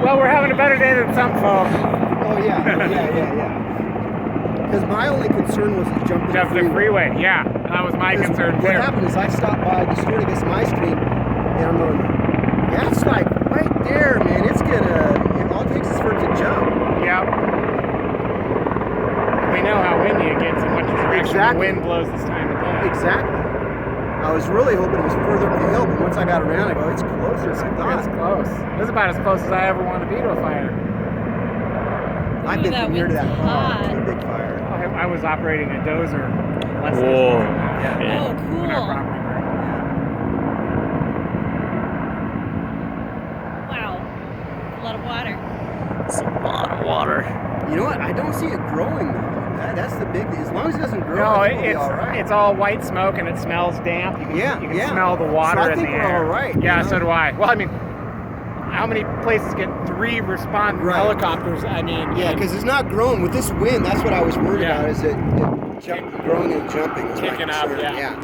Well, we're having a better day than some folks. Oh yeah. Because my only concern was jumping the freeway. Yeah, that was my concern too. What happened is I stopped by the store to get some ice cream, and I'm going, yeah, it's like right there, man. It's all it takes is for it to jump. Yep. We know how windy it gets and what direction the wind blows this time of day. Exactly. I was really hoping it was further up the hill, but once I got around, I go, it's closer than I thought. It's close. It's about as close as I ever want to be to a fire. I've been from near to that big fire. I was operating a dozer. Whoa. Yeah. Oh, cool. Wow. A lot of water. It's a lot of water. You know what? I don't see it growing though. That's the big thing. As long as it doesn't grow, no, I think we'll be all right. It's all white smoke and it smells damp. You can smell the water in the air. I think we're all right. Yeah, so do I. Well, I mean, how many places get 3 response helicopters? I mean, yeah, because it's not growing with this wind. That's what I was worried about. Is it growing and jumping? Kicking up? Yeah.